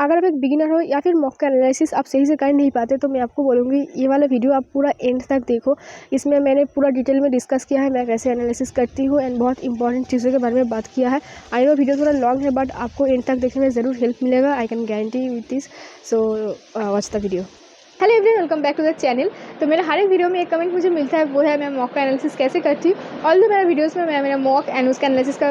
अगर आप एक बिगिनर हो या फिर मॉक का एनालिसिस आप सही से कर नहीं पाते तो मैं आपको बोलूँगी ये वाला वीडियो आप पूरा एंड तक देखो। इसमें मैंने पूरा डिटेल में डिस्कस किया है मैं कैसे एनालिसिस करती हूँ एंड बहुत इंपॉर्टेंट चीज़ों के बारे में बात किया है। आई नो वीडियो थोड़ा लॉन्ग है बट आपको एंड तक देखने में ज़रूर हेल्प मिलेगा। I can guarantee with this. So watch the video. Hello everyone, welcome back to the channel. तो मेरा हर एक वीडियो में एक कमेंट मुझे मिलता है, वो है मैं मॉक का एनालिसिस कैसे करती हूँ। ऑल दो मेरा वीडियोस में मैं मेरा मॉक एंड उसका एनालिसिस का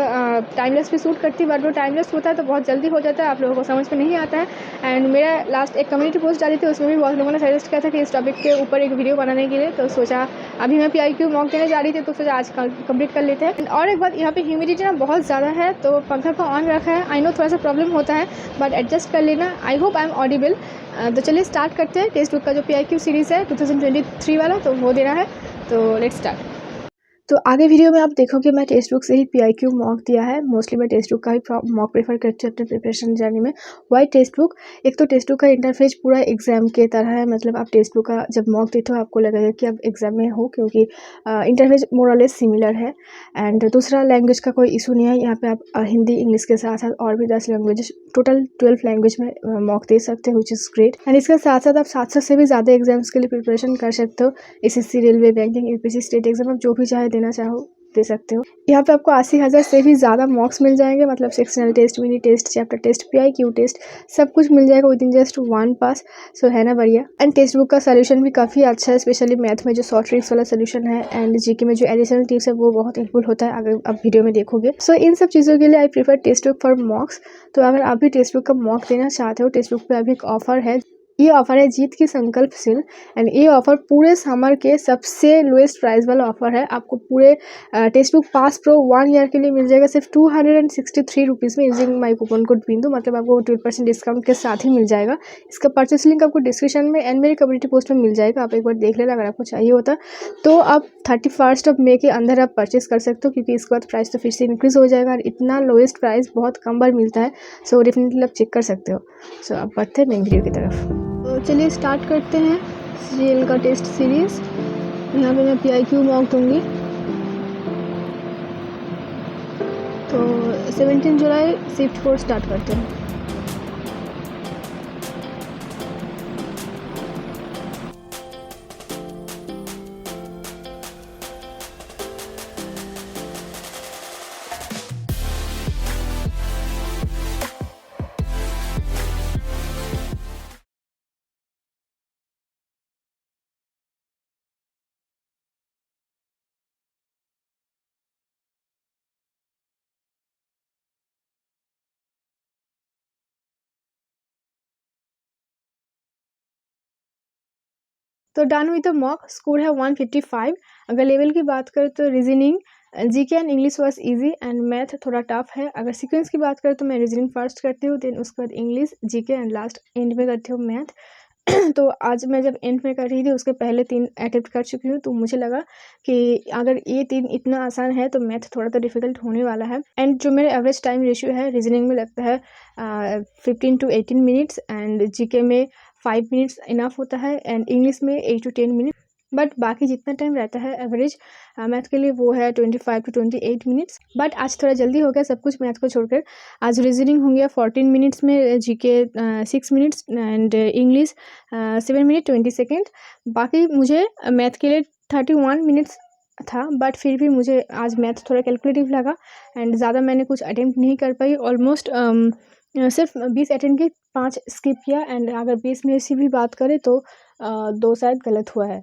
टाइमलेस पे शूट करती हूँ, बट वो टाइमलेस होता है तो बहुत जल्दी हो जाता है, आप लोगों को समझ में नहीं आता है। एंड मेरा लास्ट एक कम्युनिटी पोस्ट डाली थी, उसमें भी बहुत लोगों ने सजेस्ट किया था कि इस टॉपिक के ऊपर एक वीडियो बनाने के लिए। तो सोचा अभी मैं PIQ मॉक देने जा रही थी तो सोचा आज कंप्लीट कर लेते हैं। और एक बात, यहाँ पे ह्यूमिडिटी ना बहुत ज़्यादा है तो पंखा को ऑन रखा है। आई नो थोड़ा सा प्रॉब्लम होता है बट एडजस्ट कर लेना। I hope I am audible. तो चलिए स्टार्ट करते हैं। टेक्स्ट बुक का जो PIQ सीरीज़ है 2023 वाला तो वो देना है, तो लेट्स स्टार्ट। तो आगे वीडियो में आप देखोगे मैं टेक्स्ट बुक से ही PIQ मॉक दिया है। मोस्टली मैं टेक्स्ट बुक का ही मॉक प्रेफर करती हूँ अपने प्रिपरेशन जर्नी में। Why text book? एक तो टेक्स्ट बुक का इंटरफेस पूरा एग्जाम के तरह है, मतलब आप टेक्स्ट बुक का जब मॉक देते हो आपको लगेगा कि आप एग्जाम में हो, क्योंकि इंटरफेस मोर और लेस सिमिलर है। एंड दूसरा, लैंग्वेज का कोई इशू नहीं है। यहाँ पे आप हिंदी इंग्लिश के साथ साथ और भी 10 लैंग्वेज, टोटल 12 लैंग्वेज में मॉक दे सकते हो, विच इज़ ग्रेट। एंड इसके साथ साथ आप 700 से भी ज़्यादा एग्जाम्स के लिए प्रिपरेशन कर सकते हो। SSC, railway, banking, UPSC, state exam, आप जो भी चाहे देना चाहो दे सकते हो। यहाँ पे आपको 80,000 से भी ज़्यादा मॉक्स मिल जाएंगे, मतलब sectional test, mini test, chapter test, PIQ test, सब कुछ मिल जाएगा विद इन जस्ट 1 पास। सो है ना बढ़िया। एंड टेक्स्ट बुक का सोल्यूशन भी काफ़ी अच्छा है, स्पेशली मैथ में जो शॉर्ट ट्रिक्स वाला सोल्यूशन है एंड GK में जो एडिशनल टिप्स है वो बहुत हेल्पफुल होता है, अगर आप वीडियो में देखोगे। सो इन सब चीज़ों के लिए I prefer text book for मॉक्स। तो अगर आप भी टेक्स्ट बुक का मॉक देना चाहते हो, टेक्स्ट बुक पर अभी एक ऑफर है। ये ऑफर है जीत की संकल्प सेल एंड ये ऑफर पूरे समर के सबसे लोएस्ट प्राइस वाला ऑफर है। आपको पूरे text book pass pro 1 year के लिए मिल जाएगा सिर्फ 263 रुपीज़ में, यूजिंग माई कूपन कोड बिंदु, मतलब आपको 12% डिस्काउंट के साथ ही मिल जाएगा। इसका परचेस लिंक आपको डिस्क्रिप्शन में एंड मेरी कम्युनिटी पोस्ट में मिल जाएगा, आप एक बार देख लेना अगर आपको चाहिए होता तो। आप 31 मई के अंदर आप परचेस कर सकते हो, क्योंकि इसके बाद प्राइस तो फिर से इंक्रीज़ हो जाएगा और इतना लोएस्ट प्राइस बहुत कम बार मिलता है। सो डेफिनेटली आप चेक कर सकते हो। सो आप बढ़ते हैं मेन वीडियो की तरफ। तो चलिए स्टार्ट करते हैं CL का टेस्ट सीरीज़। यहाँ पे मैं PIQ मॉक दूँगी। तो 17 जुलाई शिफ्ट 4 स्टार्ट करते हैं। तो done with the mock, score है 155। अगर लेवल की बात करें तो reasoning, GK and English was easy and math थोड़ा टफ है। अगर सीक्वेंस की बात करें तो मैं रीजनिंग फर्स्ट करती हूँ, देन उसके बाद English, GK and last and में करती हूँ मैथ। तो आज मैं जब एंड में कर रही थी उसके पहले 3 अटेम्प्ट कर चुकी हूँ, तो मुझे लगा कि अगर ये 3 इतना आसान है तो मैथ थोड़ा तो डिफिकल्ट होने वाला है। एंड जो मेरे एवरेज टाइम रेशियो है रीजनिंग में लगता है 15 to 18 मिनट्स एंड GK में 5 मिनट्स इनफ होता है एंड इंग्लिश में 8 to 10 मिनट। बट बाकी जितना टाइम रहता है एवरेज मैथ के लिए वो है 25 to 28 मिनट्स। बट आज थोड़ा जल्दी हो गया सब कुछ मैथ को छोड़कर। आज रीजनिंग हो गया 14 मिनट्स में, GK 6 minutes and English 7 minute 20 second. बाकी मुझे मैथ के लिए 31 मिनट्स था, बट फिर भी मुझे आज मैथ थोड़ा कैलकुलेटिव लगा एंड ज़्यादा मैंने कुछ अटेम्प्ट नहीं कर पाई। ऑलमोस्ट सिर्फ 20 अटेम्प्ट के 5 स्किप किया एंड अगर 20 में से भी बात करें तो 2 शायद गलत हुआ है।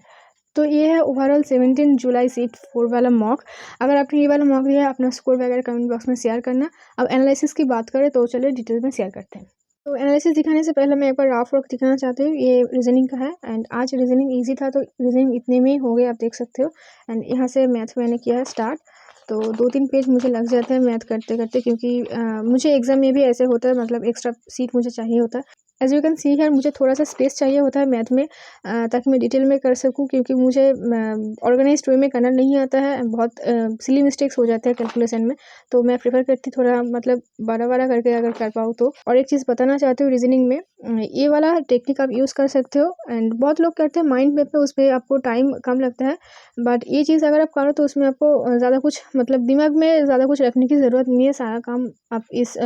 तो ये है ओवरऑल 17 जुलाई शिफ्ट 4 वाला मॉक। अगर आपने ये वाला मॉक दिया है अपना स्कोर वगैरह कमेंट बॉक्स में शेयर करना। अब एनालिसिस की बात करें तो चलिए डिटेल में शेयर करते हैं। तो एनालिसिस दिखाने से पहले मैं एक बार रफ वर्क दिखाना चाहती हूँ। ये रीजनिंग का है एंड आज रीजनिंग इजी था तो रीजनिंग इतने में ही हो गए, आप देख सकते हो। एंड यहाँ से मैथ मैंने किया है स्टार्ट। तो 2-3 पेज मुझे लग जाते हैं मैथ करते करते, क्योंकि मुझे एग्जाम में भी ऐसे होता है, मतलब एक्स्ट्रा सीट मुझे चाहिए होता है। As you can see here मुझे थोड़ा सा स्पेस चाहिए होता है मैथ में, ताकि मैं डिटेल में कर सकूं, क्योंकि मुझे ऑर्गेनाइज्ड वे में करना नहीं आता है। बहुत सिली मिस्टेक्स हो जाते हैं कैलकुलेशन में, तो मैं प्रेफर करती थोड़ा मतलब बड़ा बड़ा करके अगर कर पाऊँ तो। और एक चीज़ बताना चाहती हूँ रीजनिंग में, ये वाला टेक्निक आप यूज़ कर सकते हो एंड बहुत लोग करते हैं माइंड मैप पे, उस पर आपको टाइम कम लगता है। बट ये चीज़ अगर आप करो तो उसमें आपको ज़्यादा कुछ मतलब दिमाग में ज़्यादा कुछ रखने की ज़रूरत नहीं है, सारा काम आप इस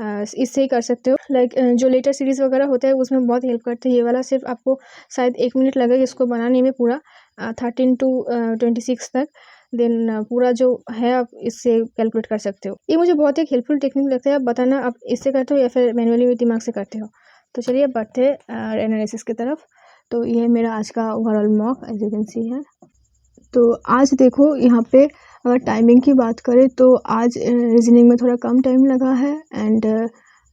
इससे ही कर सकते हो। लाइक जो लेटर सीरीज़ वगैरह होता है उसमें बहुत हेल्प करते हैं। ये वाला सिर्फ आपको शायद 1 मिनट लगेगा इसको बनाने में पूरा 13 टू 26 तक। देन पूरा जो है आप इससे कैलकुलेट कर सकते हो। ये मुझे बहुत एक हेल्पफुल टेक्निक लगता है। आप बताना आप इससे करते हो या फिर मैनुअली दिमाग से करते हो। तो चलिए अब बढ़ते हैं एनालिसिस की तरफ। तो ये है मेरा आज का overall mock as you can see है। तो आज देखो यहाँ पे अगर टाइमिंग की बात करें तो आज रीजनिंग में थोड़ा कम टाइम लगा है एंड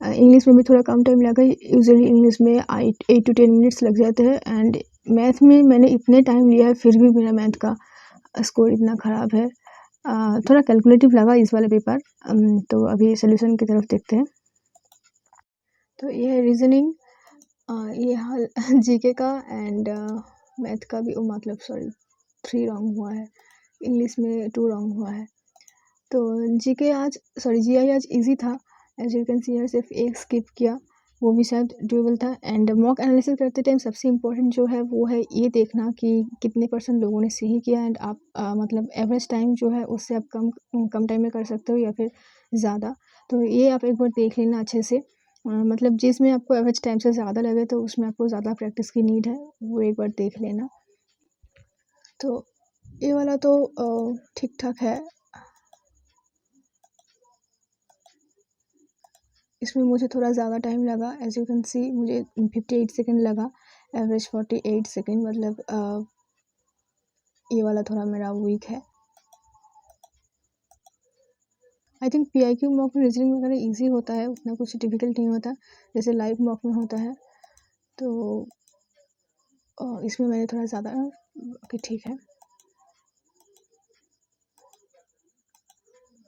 इंग्लिश में भी थोड़ा कम टाइम लगा। यूजुअली इंग्लिश में 8 to 10 मिनट्स लग जाते हैं एंड मैथ में मैंने इतने टाइम लिया है फिर भी मेरा मैथ का स्कोर इतना ख़राब है। थोड़ा कैलकुलेटिव लगा इस वाले पेपर। तो अभी सोल्यूशन की तरफ देखते हैं। तो ये है रीजनिंग, ये हाल जीके का एंड मैथ का भी मतलब सॉरी 3 रॉन्ग हुआ है, इंग्लिश में 2 रॉन्ग हुआ है। तो जीके आज सॉरी जीआई आज इजी था as you can see here. सिर्फ एक स्किप किया वो भी शायद डुएबल था। एंड मॉक एनालिसिस करते टाइम सबसे इम्पोर्टेंट जो है वो है ये देखना कि कितने % लोगों ने सही किया एंड आप मतलब एवरेज टाइम जो है उससे आप कम टाइम में कर सकते हो या फिर ज़्यादा। तो ये आप एक बार देख लेना अच्छे से। मतलब जिसमें आपको एवरेज टाइम से ज़्यादा लगे तो उसमें आपको ज़्यादा प्रैक्टिस की नीड है, वो एक बार देख लेना। तो ये वाला तो ठीक ठाक है। इसमें मुझे थोड़ा ज़्यादा टाइम लगा एज यू कैन सी, मुझे 58 सेकेंड लगा, एवरेज 48 सेकेंड। मतलब ये वाला थोड़ा मेरा वीक है। आई थिंक पीआईक्यू मॉक में रीजनिंग वगैरह इजी होता है, उतना कुछ डिफिकल्ट नहीं होता जैसे लाइव मॉक में होता है। तो इसमें मैंने थोड़ा ज़्यादा ओके ठीक है।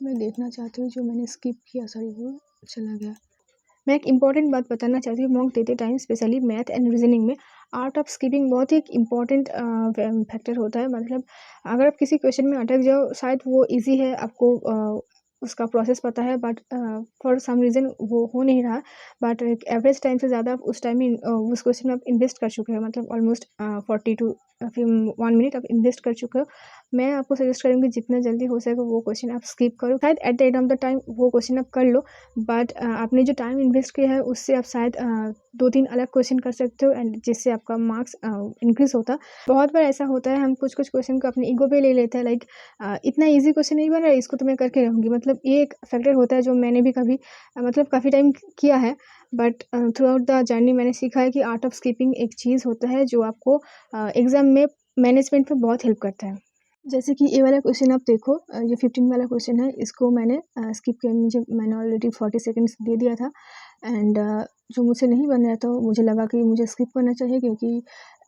मैं देखना चाहती हूँ जो मैंने स्किप किया, सॉरी वो चला गया। मैं एक इम्पॉर्टेंट बात बताना चाहती हूँ मॉक देते time specially math and reasoning में आर्ट ऑफ स्किपिंग बहुत ही एक इम्पॉर्टेंट फैक्टर होता है। मतलब अगर आप किसी क्वेश्चन में अटक जाओ, शायद वो इजी है, आपको उसका प्रोसेस पता है, बट फॉर सम रीज़न वो हो नहीं रहा, बट एक एवरेज टाइम से ज़्यादा आप उस टाइम में उस क्वेश्चन में आप इन्वेस्ट कर चुके हो। मतलब ऑलमोस्ट 40 to 1 मिनट आप इन्वेस्ट कर चुके हो। मैं आपको सजेस्ट करूँगी जितना जल्दी हो सके वो क्वेश्चन आप स्किप करो। शायद at the end of the time वो क्वेश्चन आप कर लो, बट आपने जो टाइम इन्वेस्ट किया है उससे आप शायद 2-3 अलग क्वेश्चन कर सकते हो एंड जिससे आपका मार्क्स इंक्रीज़ होता। बहुत बार ऐसा होता है हम कुछ क्वेश्चन को अपने ईगो पे ले लेते हैं। लाइक इतना ईजी क्वेश्चन नहीं बन रहा है, इसको तो मैं करके रहूँगी। मतलब ये एक फैक्टर होता है जो मैंने भी कभी मतलब काफ़ी टाइम किया है, but through out the journey मैंने सीखा है कि आर्ट ऑफ स्किपिंग एक चीज़ होता है जो आपको एग्ज़ाम में मैनेजमेंट में बहुत हेल्प करता है। जैसे कि ये वाला क्वेश्चन आप देखो, ये 15 वाला क्वेश्चन है, इसको मैंने स्किप किया। मैंने ऑलरेडी 40 सेकंड्स दे दिया था एंड जो मुझसे नहीं बन रहा था मुझे लगा कि मुझे स्किप करना चाहिए क्योंकि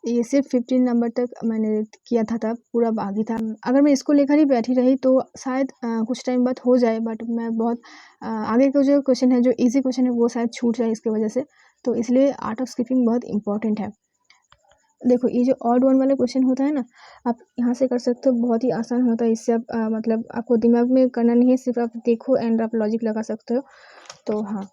ये सिर्फ 15 नंबर तक मैंने किया था, तब पूरा बाकी था। अगर मैं इसको लेकर ही बैठी रही तो शायद कुछ टाइम बाद हो जाए, बट मैं बहुत आगे का जो क्वेश्चन है, जो ईजी क्वेश्चन है वो शायद छूट जाए इसकी वजह से। तो इसलिए आर्ट ऑफ स्किपिंग बहुत इंपॉर्टेंट है। देखो ये जो ऑड वन वाला क्वेश्चन होता है ना, आप यहाँ से कर सकते हो, बहुत ही आसान होता है। इससे आप मतलब आपको दिमाग में करना नहीं है, सिर्फ आप देखो एंड आप लॉजिक लगा सकते हो। तो हाँ,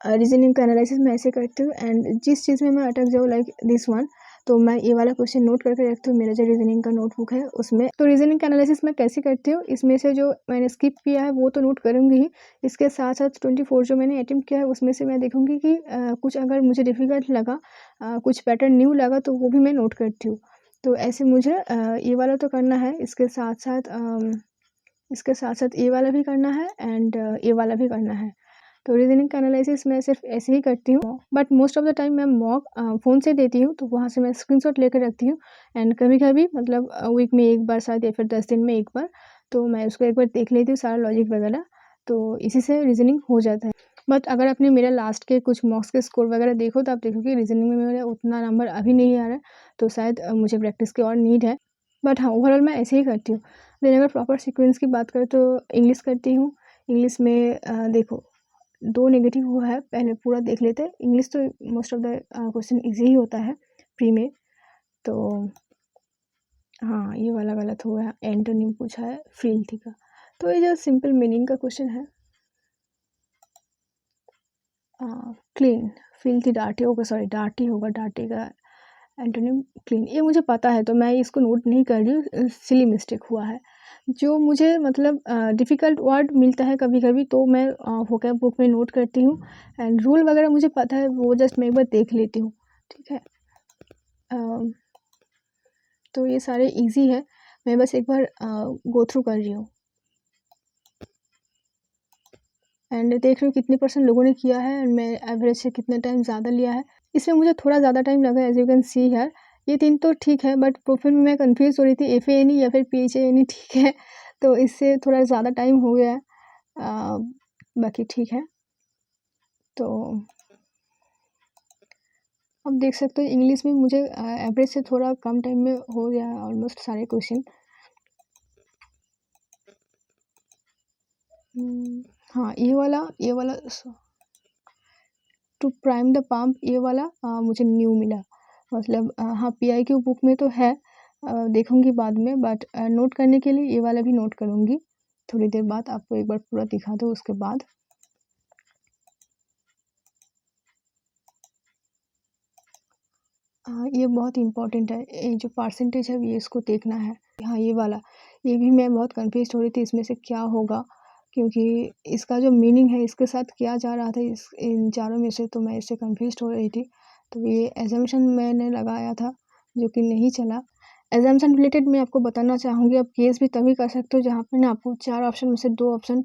रीजनिंग का एनालिसिस मैं ऐसे करती हूँ एंड जिस चीज़ में मैं अटक जाऊँ लाइक दिस वन, तो मैं ये वाला क्वेश्चन नोट करके रखती हूँ। मेरा जो रीजनिंग का नोटबुक है उसमें। तो रीजनिंग का एनालिसिस मैं कैसे करती हूँ, इसमें से जो मैंने स्किप किया है वो तो नोट करूँगी ही, इसके साथ साथ 24 जो मैंने अटेम्प्ट किया है उसमें से मैं देखूँगी कि कुछ अगर मुझे डिफ़िकल्ट लगा, कुछ पैटर्न न्यू लगा तो वो भी मैं नोट करती हूँ। तो ऐसे मुझे ये वाला तो करना है, इसके साथ साथ ये वाला भी करना है एंड ये वाला भी करना है। तो रीजनिंग का एनालिसिस मैं सिर्फ ऐसे ही करती हूँ, but most of the time मैं मॉक फ़ोन से देती हूँ, तो वहाँ से मैं स्क्रीनशॉट लेकर रखती हूँ एंड कभी-कभी मतलब वीक में 1 बार शायद या फिर 10 दिन में 1 बार, तो मैं उसको एक बार देख लेती हूँ सारा लॉजिक वगैरह। तो इसी से रीजनिंग हो जाता है। बट अगर आपने मेरा लास्ट के कुछ मॉक्स के स्कोर वगैरह देखो तो आप देखोगे रीजनिंग में मेरा उतना नंबर अभी नहीं आ रहा है, तो शायद मुझे प्रैक्टिस की और नीड है। बट हाँ, ओवरऑल मैं ऐसे ही करती हूँ। देन अगर प्रॉपर सीक्वेंस की बात करें तो इंग्लिश करती हूँ। इंग्लिश में देखो 2 नेगेटिव हुआ है, पहले पूरा देख लेते हैं। इंग्लिश तो most of the question easy ही होता है प्री में। तो हाँ, ये वाला गलत हुआ है, एंटोनिम पूछा है फ़िल्थी का। तो ये जो सिंपल मीनिंग का क्वेश्चन है, क्लीन, फ़िल्थी डार्टी होगा, सॉरी डार्टी होगा, डार्टी का एंटोनिम क्लीन। ये मुझे पता है तो मैं इसको नोट नहीं कर रही हूँ, सिली मिस्टेक हुआ है। जो मुझे मतलब डिफ़िकल्ट वर्ड मिलता है कभी-कभी तो मैं वोकैब बुक में नोट करती हूँ एंड रूल वगैरह मुझे पता है, वो जस्ट मैं एक बार देख लेती हूँ, ठीक है। तो ये सारे ईज़ी है, मैं बस एक बार गो थ्रू कर रही हूँ एंड देख रही हूँ कितने % लोगों ने किया है एंड मैं एवरेज से कितना टाइम ज़्यादा लिया है। इसमें मुझे थोड़ा ज़्यादा टाइम लगा as you can see here. ये 3 तो ठीक है, बट प्रोफिल में मैं कन्फ्यूज़ हो रही थी एफएएनई या फिर पीएचएएनई ठीक है, तो इससे थोड़ा ज़्यादा टाइम हो गया है। बाकी ठीक है। तो अब देख सकते हो इंग्लिश में मुझे एवरेज से थोड़ा कम टाइम में हो गया है ऑलमोस्ट सारे क्वेश्चन। हाँ, ये वाला टू प्राइम द पम्प, ये वाला मुझे न्यू मिला। मतलब हाँ, पीआईक्यू बुक में तो है, देखूँगी बाद में, बट नोट करने के लिए ये वाला भी नोट करूँगी। थोड़ी देर बाद आपको एक बार पूरा दिखा दूँ उसके बाद। हाँ, ये बहुत इम्पोर्टेंट है, ये जो परसेंटेज है ये इसको देखना है। हाँ, ये वाला, ये भी मैं बहुत कन्फ्यूज़्ड हो रही थी इसमें से क्या होगा, क्योंकि इसका जो मीनिंग है इसके साथ क्या जा रहा था इन चारों में से, तो मैं इससे कन्फ्यूज़्ड हो रही थी। तो ये असम्पशन मैंने लगाया था जो कि नहीं चला। असम्पशन रिलेटेड मैं आपको बताना चाहूँगी, आप केस भी तभी कर सकते हो जहाँ पे ना आपको 4 ऑप्शन में से 2 ऑप्शन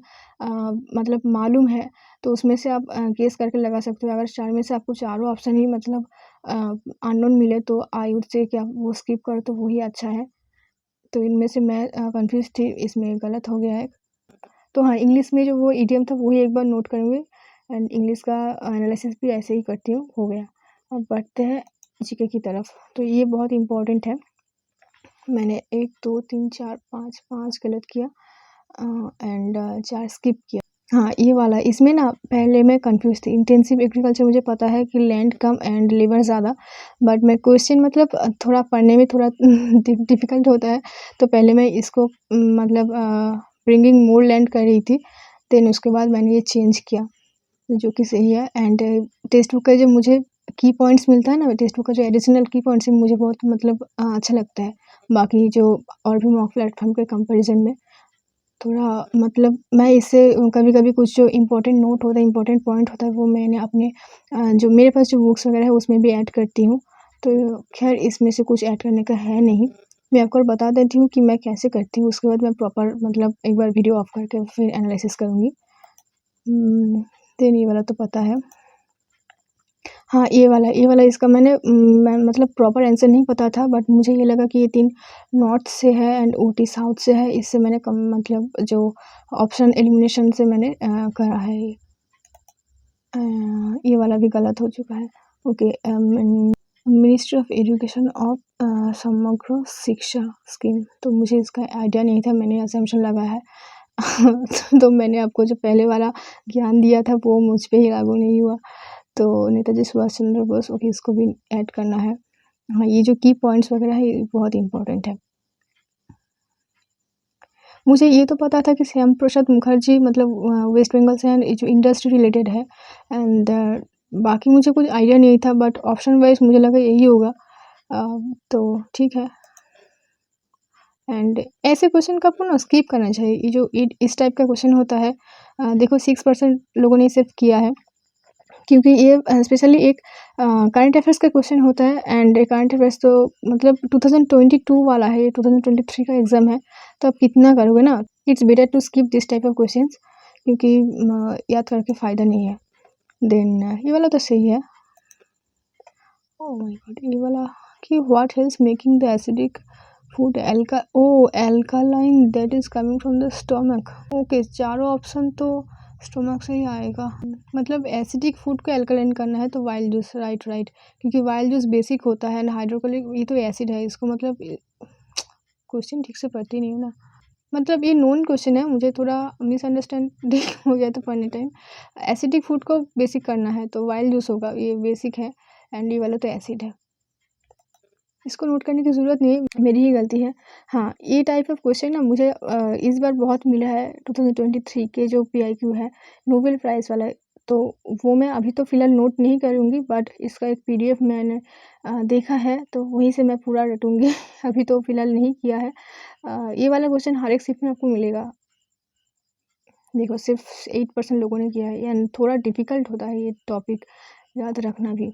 मतलब मालूम है, तो उसमें से आप केस करके लगा सकते हो। अगर 4 में से आपको चारों ऑप्शन ही मतलब अननोन मिले तो आई वुड से कि आप वो स्किप करो तो वही अच्छा है। तो इनमें से मैं कन्फ्यूज़ थी, इसमें गलत हो गया है। तो हाँ, इंग्लिश में जो वो इडियम था वही एक बार नोट करूँगी एंड इंग्लिश का एनालिसिस भी ऐसे ही करती हूँ, हो गया। अब बढ़ते हैं जीके की तरफ। तो ये बहुत इम्पोर्टेंट है। मैंने 1, 2, 3, 4, 5 गलत किया एंड 4 स्किप किया। हाँ, ये वाला, इसमें ना पहले मैं कन्फ्यूज़ थी। इंटेंसिव एग्रीकल्चर मुझे पता है कि लैंड कम एंड लेबर ज़्यादा, बट मैं क्वेश्चन मतलब थोड़ा पढ़ने में थोड़ा डिफ़िकल्ट होता है, तो पहले मैं इसको मतलब ब्रिंगिंग मोर लैंड कर रही थी, देन उसके बाद मैंने ये चेंज किया, जो कि सही है। एंड टेक्स्ट बुक का जो मुझे की पॉइंट्स मिलता है ना, टेक्स्ट बुक का जो एडिशनल की पॉइंट्स है मुझे बहुत मतलब अच्छा लगता है, बाकी जो और भी मॉक प्लेटफ़ॉर्म के कंपैरिज़न में। थोड़ा मतलब मैं इससे कभी-कभी कुछ जो इम्पोर्टेंट नोट होता है, इम्पोर्टेंट पॉइंट होता है, वो मैंने अपने जो मेरे पास जो बुक्स वगैरह है उसमें भी ऐड करती हूँ। तो ख़ैर इसमें से कुछ ऐड करने का है नहीं। मैं आपको और बता देती हूँ कि मैं कैसे करती हूँ, उसके बाद मैं प्रॉपर मतलब एक बार वीडियो ऑफ करके फिर एनालिसिस करूँगी। देन ये वाला तो पता है। हाँ, ये वाला इसका मैं मतलब प्रॉपर आंसर नहीं पता था, बट मुझे ये लगा कि ये 3 नॉर्थ से है एंड ऊटी साउथ से है, इससे मैंने कम मतलब जो ऑप्शन एलिमिनेशन से मैंने करा है ये। ये वाला भी गलत हो चुका है। Okay, ministry of education of समग्र शिक्षा स्कीम, तो मुझे इसका आइडिया नहीं था, मैंने असम्पशन लगाया है। तो मैंने आपको जो पहले वाला ज्ञान दिया था वो मुझ पे ही लागू नहीं हुआ। तो नेताजी सुभाष चंद्र बोस, ओके, इसको भी ऐड करना है। हाँ, ये जो की पॉइंट्स वगैरह है ये बहुत इम्पोर्टेंट है। मुझे ये तो पता था कि श्याम प्रसाद मुखर्जी मतलब वेस्ट बंगाल से हैं, जो इंडस्ट्री रिलेटेड है एंड बाकी मुझे कुछ आइडिया नहीं था, बट ऑप्शन वाइज़ मुझे लगा यही होगा। तो ठीक है। एंड ऐसे क्वेश्चन को आपको ना स्किप करना चाहिए। ये जो इस टाइप का क्वेश्चन होता है, देखो 6% लोगों ने सिर्फ किया है, क्योंकि ये स्पेशली एक करंट अफेयर्स का क्वेश्चन होता है एंड करंट अफेयर्स तो मतलब 2022 वाला है, ये 2023 का एग्ज़ाम है, तो आप कितना करोगे ना। It's better to skip this type of questions, क्योंकि याद करके फ़ायदा नहीं है। देन ये वाला तो सही है। ओह माय गॉड, ये वाला कि what helps making the acidic food alkaline that is coming from the stomach. Okay, चारों ऑप्शन तो स्टमक से ही आएगा, मतलब एसिडिक फूड को एल्कलाइन करना है तो वाइल्ड जूस, राइट, क्योंकि वाइल्ड जूस बेसिक होता है एंड हाइड्रोक्लोरिक ये तो एसिड है, इसको मतलब क्वेश्चन ठीक से पढ़ती नहीं हूँ ना, मतलब ये नोन क्वेश्चन है, मुझे थोड़ा मिसअंडरस्टैंडिंग हो गया था पढ़ने टाइम। एसिडिक फूड को बेसिक करना है तो वाइल्ड जूस होगा, ये बेसिक है एंड ये वाला तो एसिड है, इसको नोट करने की ज़रूरत नहीं है, मेरी ही गलती है। हाँ, ये टाइप ऑफ क्वेश्चन ना मुझे इस बार बहुत मिला है 2023 के जो पीआईक्यू है, नोबेल प्राइज़ वाला तो वो मैं अभी तो फ़िलहाल नोट नहीं करूँगी, बट इसका एक पीडीएफ मैंने देखा है, तो वहीं से मैं पूरा रटूँगी। अभी तो फ़िलहाल नहीं किया है। ये वाला क्वेश्चन हर एक शिफ्ट में आपको मिलेगा। देखो सिर्फ़ 8% लोगों ने किया है, एंड थोड़ा डिफ़िकल्ट होता है ये टॉपिक याद रखना भी।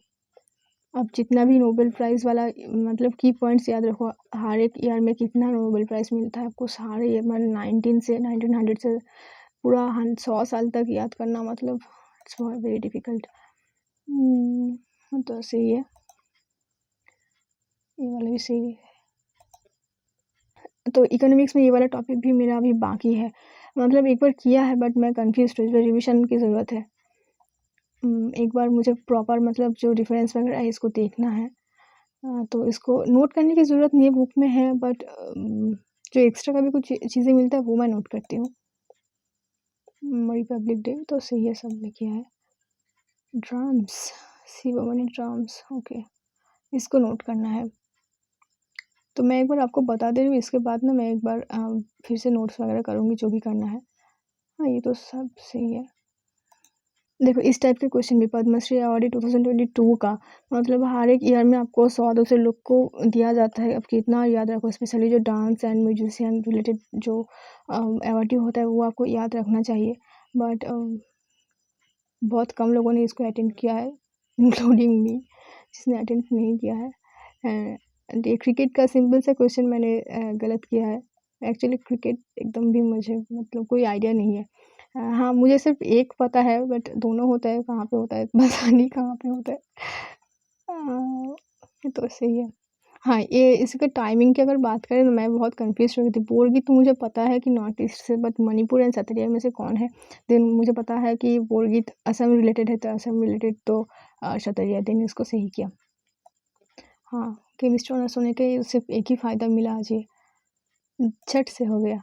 अब जितना भी नोबेल प्राइज़ वाला मतलब की पॉइंट्स याद रखो, हर एक ईयर में कितना नोबेल प्राइज़ मिलता है आपको, सारे ये 1900 से पूरा 100 साल तक याद करना, मतलब इट्स वेरी डिफ़िकल्ट। तो सही है, ये वाला भी सही है। तो इकोनॉमिक्स में ये वाला टॉपिक भी मेरा अभी बाकी है, मतलब एक बार किया है बट मैं कन्फ्यूज़्ड हूँ, इस बार रिविज़न की ज़रूरत है। एक बार मुझे प्रॉपर मतलब जो रेफ़रेंस वगैरह है इसको देखना है। तो इसको नोट करने की ज़रूरत नहीं है, बुक में है, बट जो एक्स्ट्रा कभी कुछ चीज़ें मिलता है वो मैं नोट करती हूँ। रिपब्लिक डे तो सही है, सबने किया है। ड्राम्स, शिवमणि ड्राम्स, ओके, इसको नोट करना है। तो मैं एक बार आपको बता दे रही हूँ, इसके बाद ना मैं एक बार फिर से नोट्स वगैरह करूँगी जो भी करना है। हाँ, ये तो सब सही है। देखो इस टाइप के क्वेश्चन भी पद्मश्री अवार्ड 2022 का, मतलब हर एक ईयर में आपको 100-200 लोग को दिया जाता है। अब कितना याद रखो, स्पेशली जो डांस एंड म्यूजिशियन रिलेटेड जो अवार्ड होता है वो आपको याद रखना चाहिए, बट बहुत कम लोगों ने इसको अटेंड किया है, इंक्लूडिंग मी, जिसने अटेंड नहीं किया है। एंड ये क्रिकेट का सिंपल सा क्वेश्चन मैंने गलत किया है। एक्चुअली क्रिकेट एकदम भी मुझे मतलब कोई आइडिया नहीं है। हाँ, मुझे सिर्फ़ एक पता है, बट दोनों होता है, कहाँ पे होता है पता नहीं कहाँ पे होता है। ये तो सही है। हाँ, ये इसका टाइमिंग की अगर बात करें तो मैं बहुत कन्फ्यूज़ हो गई थी। बोरगीत तो मुझे पता है कि नॉर्थ ईस्ट से, बट मणिपुर एंड सत्रिया में से कौन है? देन मुझे पता है कि बोरगीत असम रिलेटेड है, तो असम रिलेटेड तो सत्रिया, देन इसको सही किया। हाँ, केमिस्ट्री ऑनर्स होने के सिर्फ़ एक ही फ़ायदा मिला आज ये, झट से हो गया।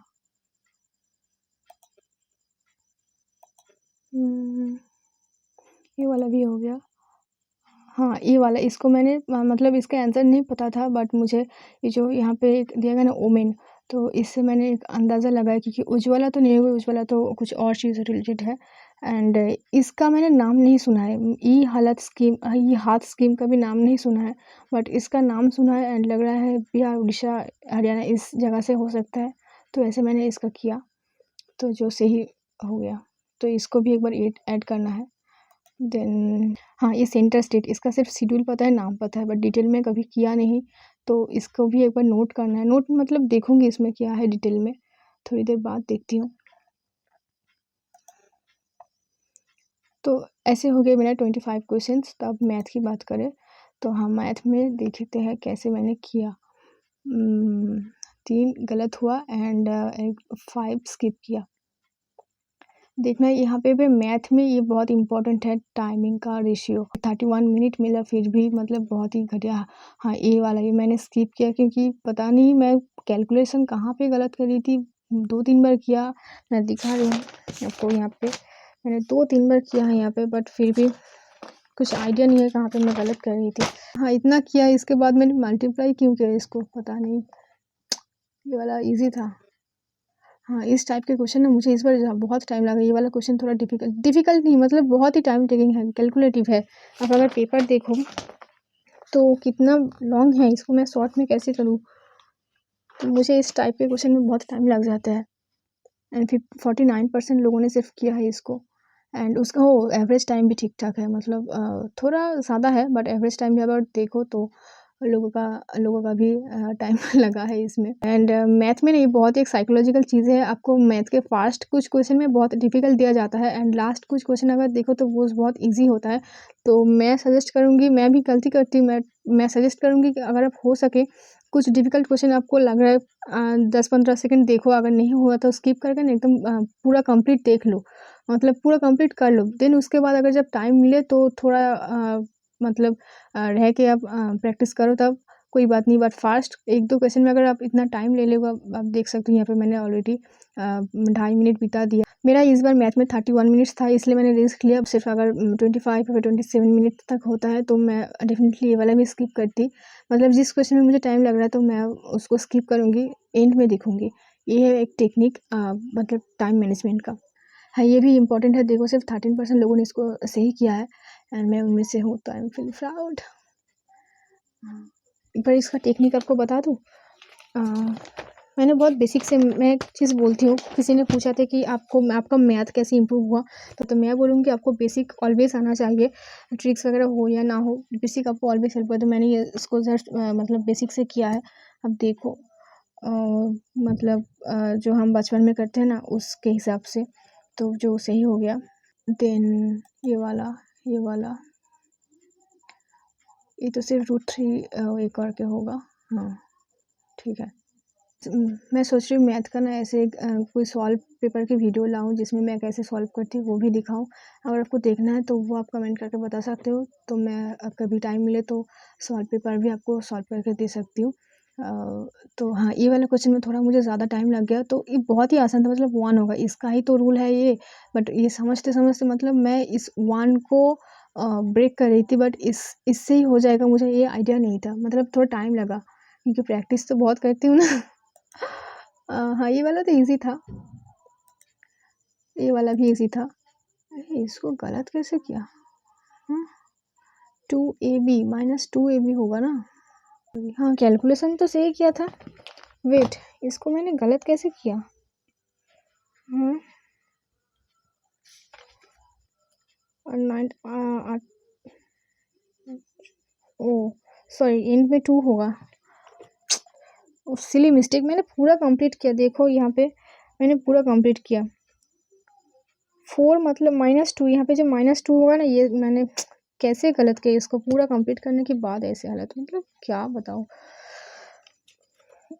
ये वाला भी हो गया। हाँ, ये वाला इसको मैंने मतलब इसका आंसर नहीं पता था, बट मुझे ये जो यहाँ पे एक दिया गया ना ओमेन, तो इससे मैंने एक अंदाज़ा लगाया, क्योंकि उज्ज्वला तो नहीं होगी, उज्ज्वला तो कुछ और चीज़ से रिलेटेड है। एंड इसका मैंने नाम नहीं सुना है, ई हाथ स्कीम का भी नाम नहीं सुना है, बट इसका नाम सुना है एंड लग रहा है बिहार, उड़ीसा, हरियाणा इस जगह से हो सकता है, तो ऐसे मैंने इसका किया, तो जो सही हो गया। तो इसको भी एक बार ऐड करना है। देन हाँ, ये सेंटर स्टेट, इसका सिर्फ़ शेड्यूल पता है, नाम पता है, बट डिटेल में कभी किया नहीं, तो इसको भी एक बार नोट करना है। नोट मतलब देखूँगी इसमें क्या है डिटेल में, थोड़ी देर बाद देखती हूँ। तो ऐसे हो गए मेरा 25 क्वेश्चंस। तो अब मैथ की बात करें, तो हम मैथ में देखते हैं कैसे मैंने किया। 3 गलत हुआ एंड 5 स्किप किया। देखना यहाँ पे भी मैथ में ये बहुत इंपॉर्टेंट है, टाइमिंग का रेशियो। 31 मिनट मिला फिर भी मतलब बहुत ही घटिया। हाँ, ये वाला ये मैंने स्किप किया, क्योंकि पता नहीं मैं कैलकुलेशन कहाँ पे गलत कर रही थी। 2-3 बार किया, मैं दिखा रही हूँ आपको यहाँ पे, मैंने 2-3 बार किया है यहाँ पे, बट फिर भी कुछ आइडिया नहीं है कहाँ पे मैं गलत कर रही थी। हाँ, इतना किया, इसके बाद मैंने मल्टीप्लाई क्यों किया इसको पता नहीं, ये वाला ईज़ी था। हाँ, इस टाइप के क्वेश्चन ना मुझे इस बार बहुत टाइम लगा। ये वाला क्वेश्चन थोड़ा डिफ़िकल्ट नहीं, मतलब बहुत ही टाइम टेकिंग है, कैलकुलेटिव है। अब अगर पेपर देखो तो कितना लॉन्ग है, इसको मैं शॉर्ट में कैसे करूँ? तो मुझे इस टाइप के क्वेश्चन में बहुत टाइम लग जाता है। एंड फिर 49% लोगों ने सिर्फ किया है इसको, एंड उसका एवरेज टाइम भी ठीक ठाक है, मतलब थोड़ा ज़्यादा है, बट एवरेज टाइम भी अगर देखो तो लोगों का भी टाइम लगा है इसमें। एंड मैथ में नहीं, बहुत एक साइकोलॉजिकल चीज़ है। आपको मैथ के फर्स्ट कुछ क्वेश्चन में बहुत डिफिकल्ट दिया जाता है, एंड लास्ट कुछ क्वेश्चन अगर देखो तो वो बहुत ईजी होता है। तो मैं सजेस्ट करूँगी, मैं भी गलती करती हूँ, मैं सजेस्ट करूँगी कि अगर आप हो सके, कुछ डिफिकल्ट क्वेश्चन आपको लग रहा है 10-15 सेकंड देखो, अगर नहीं हुआ तो स्किप करके ना एकदम पूरा कंप्लीट देख लो, मतलब पूरा कंप्लीट कर लो। देन उसके बाद अगर जब टाइम मिले तो थोड़ा मतलब रह के आप प्रैक्टिस करो, तब कोई बात नहीं, बट फास्ट 1-2 क्वेश्चन में अगर आप इतना टाइम ले लोगे, आप देख सकते हो यहाँ पे मैंने ऑलरेडी 2.5 मिनट बिता दिया। मेरा इस बार मैथ में 31 मिनट्स था, इसलिए मैंने रिस्क लिया। सिर्फ अगर 25 या 27 मिनट तक होता है तो मैं डेफिनेटली ये वाला भी स्किप करती, मतलब जिस क्वेश्चन में मुझे टाइम लग रहा है तो मैं उसको स्किप करूँगी, एंड में देखूँगी। ये है एक टेक्निक मतलब टाइम मैनेजमेंट का। हाँ, ये भी इम्पोर्टेंट है। देखो सिर्फ 13% लोगों ने इसको सही किया है एंड मैं उनमें से हूँ, तो आई एम फील प्राउड। एक बार इसका टेक्निक आपको बता दूँ। मैंने बहुत बेसिक से मैं एक चीज़ बोलती हूँ। किसी ने पूछा था कि आपका मैथ कैसे इम्प्रूव हुआ, तो मैं बोलूँगी आपको बेसिक ऑलवेज आना चाहिए, ट्रिक्स वगैरह हो या ना हो, बेसिक आपको ऑलवेज हेल्प करता है। तो मैंने ये इसको जस्ट मतलब बेसिक से किया है। अब देखो मतलब जो हम बचपन में करते हैं ना उसके हिसाब से, तो जो सही हो गया। देन ये वाला ये तो सिर्फ √3 एक करके होगा। हाँ ठीक है। मैं सोच रही हूँ मैथ का ना ऐसे कोई सॉल्व पेपर की वीडियो लाऊं जिसमें मैं कैसे सॉल्व करती हूँ वो भी दिखाऊं। अगर आपको देखना है तो वो आप कमेंट करके बता सकते हो, तो मैं कभी टाइम मिले तो सॉल्व पेपर भी आपको सॉल्व करके दे सकती हूँ। तो हाँ, ये वाला क्वेश्चन में थोड़ा मुझे ज़्यादा टाइम लग गया, तो ये बहुत ही आसान था। मतलब 1 होगा, इसका ही तो रूल है ये, बट ये समझते समझते मतलब मैं इस 1 को ब्रेक कर रही थी, बट इससे ही हो जाएगा मुझे ये आइडिया नहीं था। मतलब थोड़ा टाइम लगा क्योंकि प्रैक्टिस तो बहुत करती हूँ ना। हाँ, ये वाला तो ईज़ी था, ये वाला भी ईज़ी था। अरे इसको गलत कैसे किया? 2ab -2ab होगा ना? हाँ, कैलकुलेशन तो सही किया था। वेट, इसको मैंने गलत कैसे किया? और 9 ओह सॉरी, एंड में 2 होगा। सिली मिस्टेक, मैंने पूरा कंप्लीट किया। देखो यहाँ पे मैंने पूरा कंप्लीट किया। 4 मतलब -2, यहाँ पे जो -2 होगा ना, ये मैंने कैसे गलत किया। इसको पूरा कंप्लीट करने के बाद ऐसे हालत, मतलब क्या बताऊँ।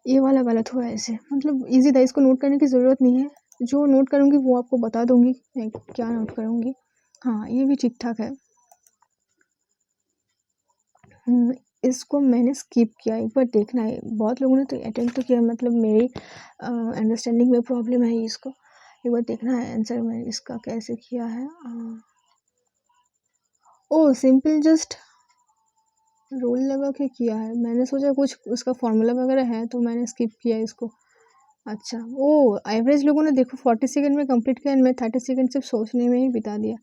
ये वाला गलत हुआ ऐसे, मतलब इजी था, इसको नोट करने की ज़रूरत नहीं है। जो नोट करूँगी वो आपको बता दूँगी मैं क्या नोट करूँगी। हाँ, ये भी ठीक ठाक है। इसको मैंने स्किप किया, एक बार देखना है। बहुत लोगों ने तो अटेम्प्ट तो किया, मतलब मेरी अंडरस्टैंडिंग में प्रॉब्लम है इसको। एक बार देखना है आंसर मैंने इसका कैसे किया है। ओह सिंपल जस्ट रोल लगा के किया है। मैंने सोचा कुछ उसका फॉर्मूला वगैरह है, तो मैंने स्किप किया इसको। अच्छा, ओह एवरेज लोगों ने देखो 40 सेकंड में कंप्लीट किया, मैं 30 सेकंड सिर्फ सोचने में ही बिता दिया।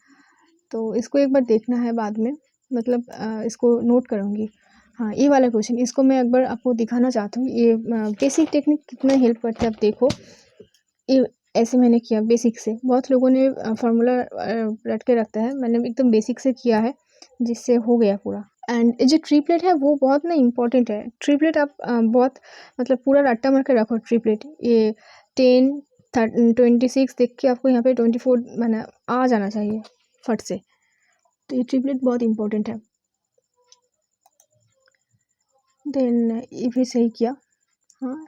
तो इसको एक बार देखना है बाद में, मतलब इसको नोट करूँगी। हाँ, ये वाला क्वेश्चन, इसको मैं एक बार आपको दिखाना चाहती हूँ। ये बेसिक टेक्निक कितना हेल्प करता है आप देखो। ये ऐसे मैंने किया बेसिक से। बहुत लोगों ने फार्मूला रट के रखता है, मैंने एकदम बेसिक से किया है जिससे हो गया पूरा। एंड जो ट्रिपलेट है वो बहुत ना इम्पॉर्टेंट है। ट्रिपलेट आप बहुत मतलब पूरा रट्टा मार के रखो ट्रिपलेट। ये 10 26 देख के आपको यहाँ पे 24 मैंने आ जाना चाहिए फट से। तो ये ट्रिपलेट बहुत इम्पोर्टेंट है। देन ये भी सही किया। हाँ,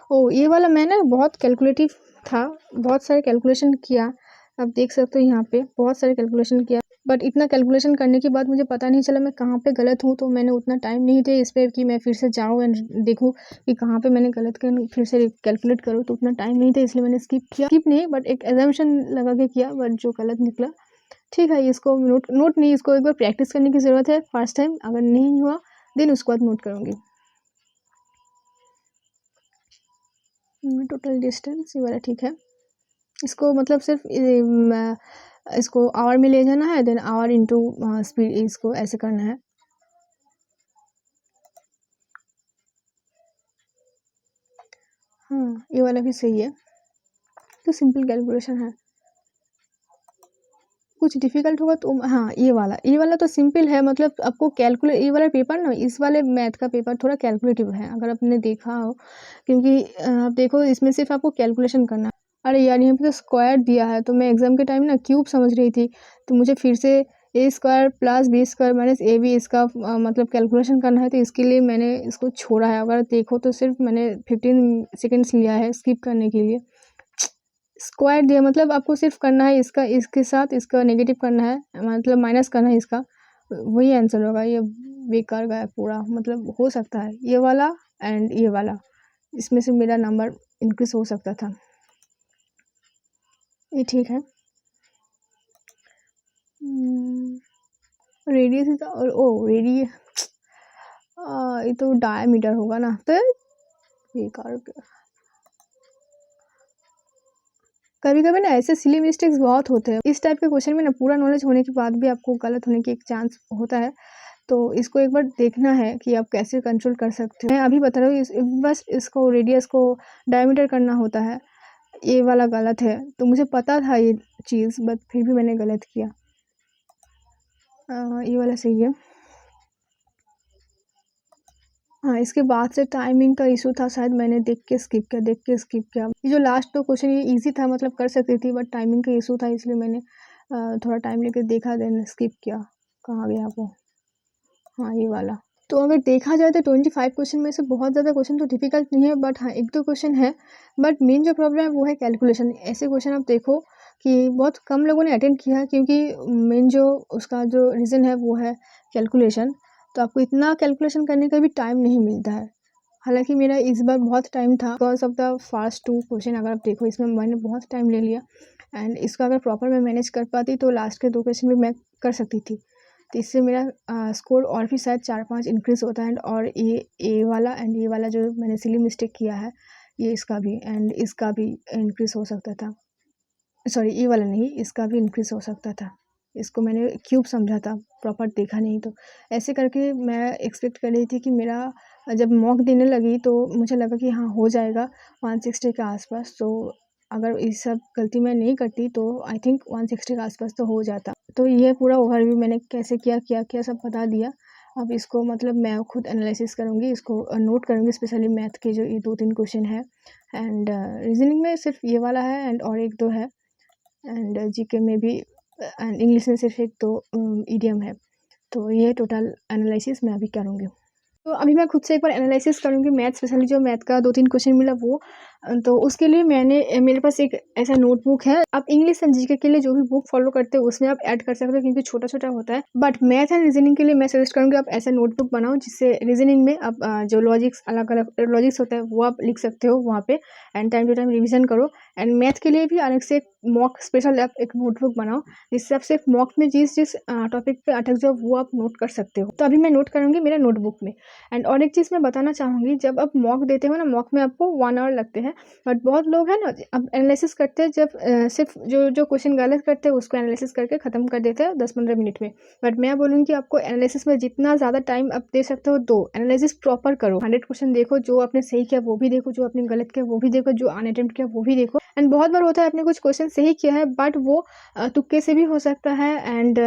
ओ ये वाला मैंने बहुत कैलकुलेटिव था, बहुत सारे कैलकुलेशन किया। आप देख सकते हो यहाँ पे बहुत सारे कैलकुलेशन किया, बट इतना कैलकुलेशन करने के बाद मुझे पता नहीं चला मैं कहाँ पे गलत हूँ। तो मैंने उतना टाइम नहीं दिया इस पर कि मैं फिर से जाऊँ एंड देखूँ कि कहाँ पे मैंने गलत कर, फिर से कैलकुलेट करूँ। तो उतना टाइम नहीं था, इसलिए मैंने स्किप किया। स्किप नहीं, बट एक एजम्पशन लगा के किया, बट जो गलत निकला। ठीक है, इसको नोट नहीं, इसको एक बार प्रैक्टिस करने की ज़रूरत है फर्स्ट टाइम। अगर नहीं हुआ देन उसके बाद नोट करूँगी। टोटल डिस्टेंस ये वाला ठीक है। इसको मतलब सिर्फ इसको आवर में ले जाना है, देन आवर इंटू स्पीड, इसको ऐसे करना है। हाँ, ये वाला भी सही है। तो सिंपल कैलकुलेशन है। कुछ डिफिकल्ट होगा तो हाँ, ये वाला तो सिंपल है। मतलब आपको कैलकुलेट, ये वाला पेपर ना, इस वाले मैथ का पेपर थोड़ा कैलकुलेटिव है, अगर आपने देखा हो। क्योंकि आप देखो इसमें सिर्फ आपको कैलकुलेशन करना है। अरे यार, यहाँ पे तो स्क्वायर दिया है, तो मैं एग्जाम के टाइम ना क्यूब समझ रही थी, तो मुझे फिर से a² + b² - ab इसका मतलब कैलकुलेशन करना है। तो इसके लिए मैंने इसको छोड़ा है। अगर देखो तो सिर्फ मैंने 15 सेकेंड्स लिया है स्किप करने के लिए। स्क्वायर दिया, मतलब आपको सिर्फ करना है इसका, इसके साथ इसका नेगेटिव करना है, मतलब माइनस करना है इसका, वही आंसर होगा। ये बेकार गया पूरा, मतलब हो सकता है ये वाला एंड ये वाला, इसमें से मेरा नंबर इंक्रीज हो सकता था। ये ठीक है। रेडियस और ओ रेडियस, ये तो डायमीटर होगा ना, तो बेकार कभी कभी ना ऐसे सिली मिस्टेक्स बहुत होते हैं इस टाइप के क्वेश्चन में ना, पूरा नॉलेज होने के बाद भी आपको गलत होने की एक चांस होता है। तो इसको एक बार देखना है कि आप कैसे कंट्रोल कर सकते हो। मैं अभी बता रहा हूँ, बस इसको रेडियस को डायमीटर करना होता है, ये वाला गलत है। तो मुझे पता था ये चीज़, बट फिर भी मैंने गलत किया। ये वाला सही है। हाँ, इसके बाद से टाइमिंग का इशू था, शायद मैंने देख के स्किप किया। ये जो लास्ट 2 क्वेश्चन ये ईज़ी था, मतलब कर सकती थी, बट टाइमिंग का इशू था, इसलिए मैंने थोड़ा टाइम लेके देखा, देन स्किप किया। कहाँ गया वो? हाँ, ये वाला। तो अगर देखा जाए तो 25 क्वेश्चन में से बहुत ज़्यादा क्वेश्चन तो डिफ़िकल्ट नहीं है, बट हाँ 1-2 क्वेश्चन है। बट मेन जो प्रॉब्लम है वो है कैलकुलेशन। ऐसे क्वेश्चन आप देखो कि बहुत कम लोगों ने अटेम्प्ट किया है, क्योंकि मेन जो उसका जो रीज़न है वो है कैलकुलेशन। तो आपको इतना कैलकुलेशन करने का भी टाइम नहीं मिलता है। हालाँकि मेरा इस बार बहुत टाइम था, because of the first 2 question अगर आप देखो, इसमें मैंने बहुत टाइम ले लिया। एंड इसको अगर प्रॉपर मैं मैनेज कर पाती तो लास्ट के 2 क्वेश्चन भी मैं कर सकती थी। तो इससे मेरा स्कोर और भी शायद 4-5 इंक्रीज़ होता है। और ये वाला एंड ये वाला जो मैंने सिली मिस्टेक किया है, ये इसका भी एंड इसका भी इंक्रीज़ हो सकता था। सॉरी, ये वाला नहीं, इसका भी इंक्रीज़ हो सकता था। इसको मैंने क्यूब समझा था, प्रॉपर देखा नहीं। तो ऐसे करके मैं एक्सपेक्ट कर रही थी कि मेरा जब मॉक देने लगी तो मुझे लगा कि हाँ हो जाएगा 160 के आसपास। तो अगर ये सब गलती मैं नहीं करती तो आई थिंक 160 के आसपास तो हो जाता। तो ये पूरा ओवरव्यू मैंने कैसे क्या सब बता दिया। अब इसको मतलब मैं खुद एनालिसिस करूँगी, इसको नोट करूँगी, स्पेशली मैथ के जो ये 2-3 क्वेश्चन है। एंड रीजनिंग में सिर्फ ये वाला है एंड और 1-2 है। एंड जीके में भी एंड इंग्लिश में सिर्फ 1-2 इडियम है। तो ये टोटल एनालिसिस मैं अभी करूँगी। तो अभी मैं खुद से एक बार एनालिसिस करूँगी मैथ, स्पेशली जो मैथ का 2-3 क्वेश्चन मिला वो। तो उसके लिए मेरे पास एक ऐसा नोटबुक है। आप इंग्लिश एंड जीके के लिए जो भी बुक फॉलो करते हो उसमें आप ऐड कर सकते हो, क्योंकि छोटा-छोटा होता है। बट मैथ एंड रीजनिंग के लिए मैं सजेस्ट करूँगी आप ऐसा नोटबुक बनाओ, जिससे रीजनिंग में आप जो लॉजिक्स अलग-अलग लॉजिक्स होता है वो आप लिख सकते हो वहाँ पे, and time to time revision करो। एंड मैथ के लिए भी अलग से मॉक स्पेशल आप एक नोटबुक बनाओ, जिससे आप सिर्फ मॉक में जिस टॉपिक पे अटक जाओ वो आप नोट कर सकते हो। तो अभी मैं नोट करूँगी मेरा नोटबुक में। एंड और एक चीज़ मैं बताना चाहूँगी, जब आप मॉक देते हो ना, मॉक में आपको 1 आवर लगते हैं। बट बहुत लोग हैं ना, अब एनालिसिस करते हैं जब सिर्फ जो क्वेश्चन गलत करते हैं उसको एनालिसिस करके ख़त्म कर देते हैं 10-15 मिनट में। बट मैं बोलूँगी कि आपको एनालिसिस में जितना ज़्यादा टाइम आप दे सकते हो दो। एनालिसिस प्रॉपर करो, 100 क्वेश्चन देखो, जो आपने सही किया वो भी देखो, जो आपने गलत किया वो भी देखो, जो अनअटेम्प्ट किया वो भी देखो। एंड बहुत बार होता है आपने कुछ क्वेश्चन सही किया है बट वो तुक्के से भी हो सकता है, एंड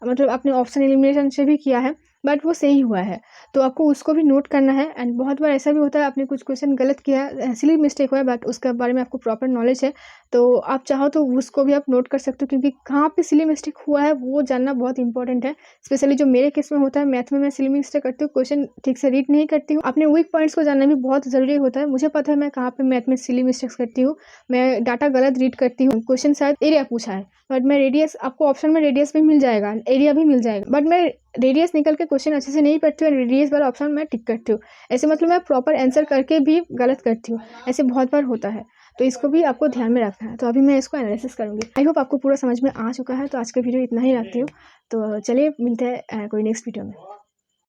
मतलब आपने ऑप्शन एलिमिनेशन से भी किया है बट वो सही हुआ है। तो आपको उसको भी नोट करना है। एंड बहुत बार ऐसा भी होता है आपने कुछ क्वेश्चन गलत किया है, सिली मिस्टेक हुआ है, बट उसके बारे में आपको प्रॉपर नॉलेज है, तो आप चाहो तो उसको भी आप नोट कर सकते हो, क्योंकि कहाँ पे सिली मिस्टेक हुआ है वो जानना बहुत इंपॉर्टेंट है। स्पेशली जो मेरे केस में होता है, मैथ में मैं सिली मिस्टेक करती हूँ, क्वेश्चन ठीक से रीड नहीं करती हूँ। अपने वीक पॉइंट्स को जानना भी बहुत ज़रूरी होता है। मुझे पता है मैं कहाँ पे मैथ में सिली मिस्टेक्स करती हूँ, मैं डाटा गलत रीड करती हूँ। क्वेश्चन शायद एरिया पूछा है बट मैं रेडियस, आपको ऑप्शन में रेडियस भी मिल जाएगा, एरिया भी मिल जाएगा, बट मैं रेडियस निकल के क्वेश्चन अच्छे से नहीं पढ़ती हूँ, रेडियस वाला ऑप्शन मैं टिक करती हूँ। ऐसे मतलब मैं प्रॉपर आंसर करके भी गलत करती हूँ, ऐसे बहुत बार होता है। तो इसको भी आपको ध्यान में रखना है। तो अभी मैं इसको एनालिसिस करूँगी। आई होप आपको पूरा समझ में आ चुका है। तो आज का वीडियो इतना ही रखती हूँ। तो चलिए मिलते हैं कोई नेक्स्ट वीडियो में।